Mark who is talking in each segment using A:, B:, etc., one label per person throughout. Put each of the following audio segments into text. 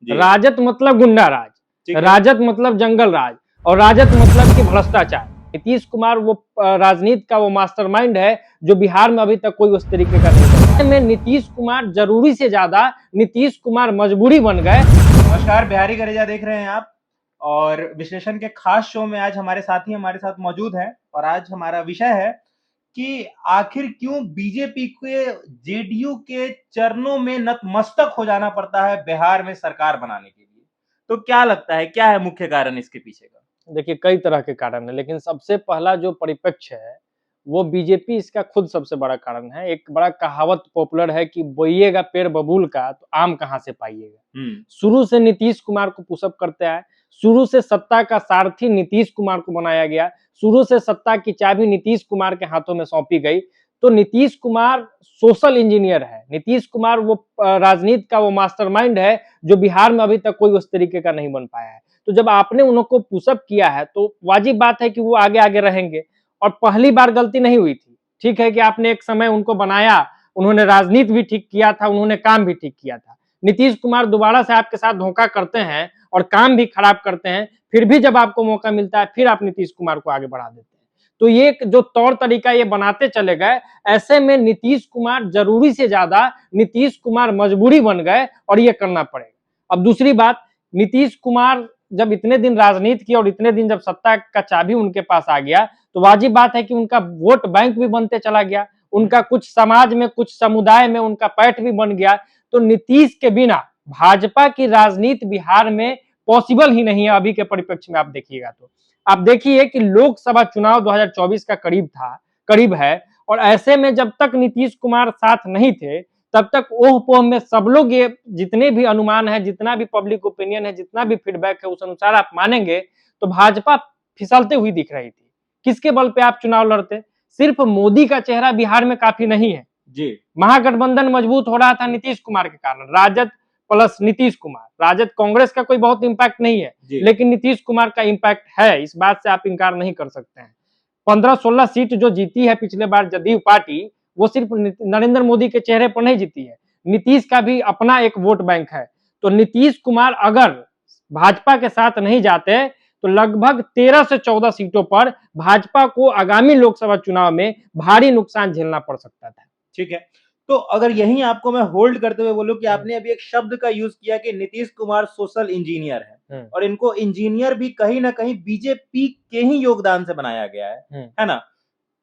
A: राजद मतलब गुंडा राज, राजद मतलब जंगल राज, और राजद मतलब कि भ्रष्टाचार। नीतीश कुमार वो राजनीति का वो मास्टरमाइंड है जो बिहार में अभी तक कोई उस तरीके का नहीं है। नीतीश कुमार जरूरी से ज्यादा नीतीश कुमार मजबूरी बन गए।
B: नमस्कार, बिहारी गरेजा देख रहे हैं आप, और विश्लेषण के खास शो में आज हमारे साथी हमारे साथ मौजूद हैं। और आज हमारा विषय है कि आखिर क्यों बीजेपी के जेडीयू के चरणों में नतमस्तक हो जाना पड़ता है बिहार में सरकार बनाने के लिए। तो क्या लगता है, क्या है मुख्य कारण इसके पीछे का?
A: देखिए, कई तरह के कारण है, लेकिन सबसे पहला जो परिप्रेक्ष्य है वो बीजेपी, इसका खुद सबसे बड़ा कारण है। एक बड़ा कहावत पॉपुलर है कि बोइएगा पेड़ बबूल का तो आम कहां से पाइएगा। शुरू से नीतीश कुमार को पुशअप करते आए, शुरू से सत्ता का सारथी नीतीश कुमार को बनाया गया, शुरू से सत्ता की चाबी नीतीश कुमार के हाथों में सौंपी गई। तो नीतीश कुमार सोशल इंजीनियर है, नीतीश कुमार वो राजनीति का वो मास्टरमाइंड है जो बिहार में अभी तक कोई उस तरीके का नहीं बन पाया है। तो जब आपने उनको पुशअप किया है तो वाजिब बात है कि वो आगे आगे रहेंगे। और पहली बार गलती नहीं हुई थी, ठीक है कि आपने एक समय उनको बनाया, उन्होंने राजनीति भी ठीक किया था, उन्होंने काम भी ठीक किया था। नीतीश कुमार दोबारा से आपके साथ धोखा करते हैं और काम भी खराब करते हैं, फिर भी जब आपको मौका मिलता है फिर आप नीतीश कुमार को आगे बढ़ा देते हैं। तो ये जो तौर तरीका ये बनाते चले गए, ऐसे में नीतीश कुमार जरूरी से ज्यादा नीतीश कुमार मजबूरी बन गए और ये करना पड़ेगा। अब दूसरी बात, नीतीश कुमार जब इतने दिन राजनीति की और इतने दिन जब सत्ता का चाबी उनके पास आ गया तो वाजिब बात है कि उनका वोट बैंक भी बनते चला गया, उनका कुछ समाज में कुछ समुदाय में उनका पैठ भी बन गया। तो नीतीश के बिना भाजपा की राजनीति बिहार में पॉसिबल ही नहीं है। अभी के परिप्रेक्ष्य में आप देखिएगा तो आप देखिए कि लोकसभा चुनाव 2024 का करीब है, और ऐसे में जब तक नीतीश कुमार साथ नहीं थे तब तक ओह पोह में सब लोग, ये जितने भी अनुमान है, जितना भी पब्लिक ओपिनियन है, जितना भी फीडबैक है, उस अनुसार आप मानेंगे तो भाजपा फिसलते हुई दिख रही थी। किसके बल पे आप चुनाव लड़ते? सिर्फ मोदी का चेहरा बिहार में काफी नहीं है
B: जी।
A: महागठबंधन मजबूत हो रहा था नीतीश कुमार के कारण, राजद प्लस नीतीश कुमार। राजद कांग्रेस का कोई बहुत इंपैक्ट नहीं है, लेकिन नीतीश कुमार का इंपैक्ट है, इस बात से आप इनकार नहीं कर सकते हैं। 15-16 सीट जो जीती है पिछले बार जदयू पार्टी, वो सिर्फ नरेंद्र मोदी के चेहरे पर नहीं जीती है, नीतीश का भी अपना एक वोट बैंक है। तो नीतीश कुमार अगर भाजपा के साथ नहीं जाते तो लगभग 13 से 14 सीटों पर भाजपा को आगामी लोकसभा चुनाव में भारी नुकसान झेलना पड़ सकता था।
B: ठीक है, तो अगर यही आपको मैं होल्ड करते हुए बोलूं कि आपने अभी एक शब्द का यूज किया कि नीतीश कुमार सोशल इंजीनियर है, और इनको इंजीनियर भी कहीं ना कहीं बीजेपी के ही योगदान से बनाया गया है ना?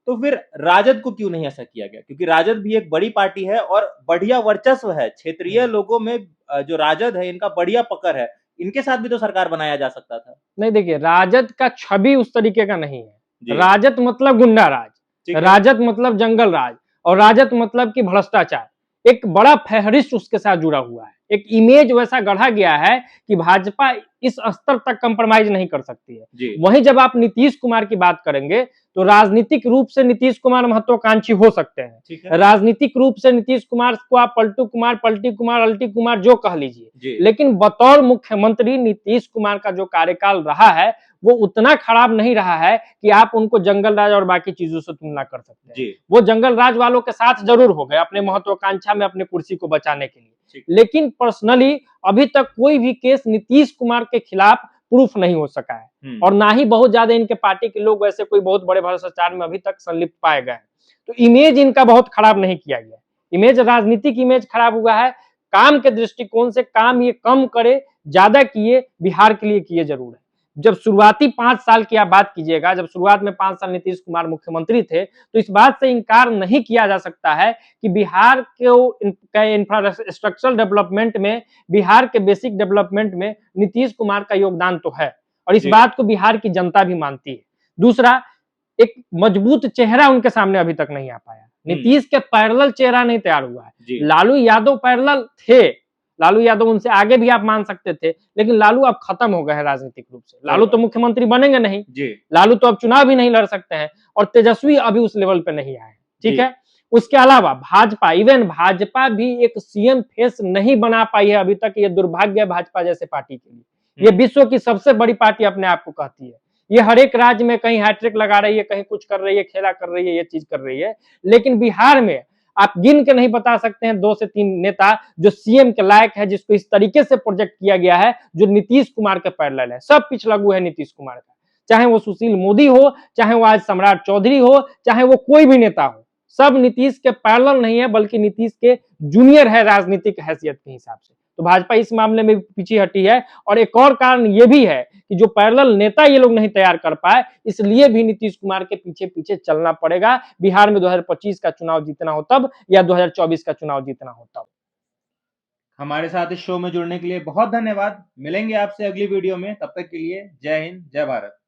B: तो फिर राजद को क्यों नहीं ऐसा किया गया? क्योंकि राजद भी एक बड़ी पार्टी है और बढ़िया वर्चस्व है क्षेत्रीय लोगों में। जो राजद है इनका बढ़िया पकड़ है, इनके साथ भी तो सरकार बनाया जा सकता था।
A: नहीं, देखिए, राजद का छवि उस तरीके का नहीं है। राजद मतलब गुंडा राज, राजद मतलब जंगल राज, और राजद मतलब कि भ्रष्टाचार। एक बड़ा फहरिस्त उसके साथ जुड़ा हुआ है, एक इमेज वैसा गढ़ा गया है कि भाजपा इस स्तर तक कंप्रोमाइज नहीं कर सकती है। वहीं जब आप नीतीश कुमार की बात करेंगे तो राजनीतिक रूप से नीतीश कुमार महत्वाकांक्षी हो सकते हैं, राजनीतिक रूप से नीतीश कुमार को आप पलटू कुमार, पलटी कुमार, अल्टी कुमार जो कह लीजिए, लेकिन बतौर मुख्यमंत्री नीतीश कुमार का जो कार्यकाल रहा है वो उतना खराब नहीं रहा है कि आप उनको जंगल राज और बाकी चीजों से तुलना कर सकते हैं। वो जंगल राज वालों के साथ जरूर हो गए अपने महत्वाकांक्षा में, अपने कुर्सी को बचाने के लिए, लेकिन पर्सनली अभी तक कोई भी केस नीतीश कुमार के खिलाफ प्रूफ नहीं हो सका है, और ना ही बहुत ज्यादा इनके पार्टी के लोग वैसे कोई बहुत बड़े भ्रष्टाचार में अभी तक संलिप्त पाए गए हैं। तो इमेज इनका बहुत खराब नहीं किया गया, इमेज, राजनीतिक इमेज खराब हुआ है। काम के दृष्टिकोण से काम ये कम करे, ज्यादा किए, बिहार के लिए किए जरूर है। जब शुरुआती 5 साल की आप बात कीजिएगा, जब शुरुआत में 5 साल नीतीश कुमार मुख्यमंत्री थे, तो इस बात से इंकार नहीं किया जा सकता है कि बिहार के इंफ्रास्ट्रक्चरल डेवलपमेंट में, बिहार के बेसिक डेवलपमेंट में नीतीश कुमार का योगदान तो है, और इस बात को बिहार की जनता भी मानती है। दूसरा, एक मजबूत चेहरा उनके सामने अभी तक नहीं आ पाया, नीतीश के पैरेलल चेहरा नहीं तैयार हुआ है। लालू यादव पैरेलल थे, लालू यादव उनसे आगे भी आप मान सकते थे, लेकिन लालू अब खत्म हो गए हैं राजनीतिक रूप से। लालू तो मुख्यमंत्री बनेंगे नहीं, लालू तो अब चुनाव भी नहीं लड़ सकते हैं, और तेजस्वी अभी उस लेवल पे नहीं आए, ठीक है। उसके अलावा भाजपा, इवन भाजपा भी एक सीएम फेस नहीं बना पाई है अभी तक। ये दुर्भाग्य है भाजपा जैसे पार्टी के लिए। ये विश्व की सबसे बड़ी पार्टी अपने आप को कहती है, ये हर एक राज्य में कहीं हैट्रिक लगा रही है, कहीं कुछ कर रही है, खेला कर रही है, ये चीज कर रही है, लेकिन बिहार में आप गिन के नहीं बता सकते हैं 2 से 3 नेता जो सीएम के लायक है, जिसको इस तरीके से प्रोजेक्ट किया गया है जो नीतीश कुमार के पैरेलल है। सब पिछलग्गू है नीतीश कुमार का, चाहे वो सुशील मोदी हो, चाहे वो आज सम्राट चौधरी हो, चाहे वो कोई भी नेता हो, सब नीतीश के पैरेलल नहीं है बल्कि नीतीश के जूनियर है राजनीतिक हैसियत के हिसाब से। तो भाजपा इस मामले में पीछे हटी है। और एक और कारण ये भी है कि जो पैरेलल नेता ये लोग नहीं तैयार कर पाए, इसलिए भी नीतीश कुमार के पीछे पीछे चलना पड़ेगा। बिहार में 2025 का चुनाव जीतना हो तब, या 2024 का चुनाव जीतना हो तब।
B: हमारे साथ इस शो में जुड़ने के लिए बहुत धन्यवाद। मिलेंगे आपसे अगली वीडियो में, तब तक के लिए जय हिंद, जय भारत।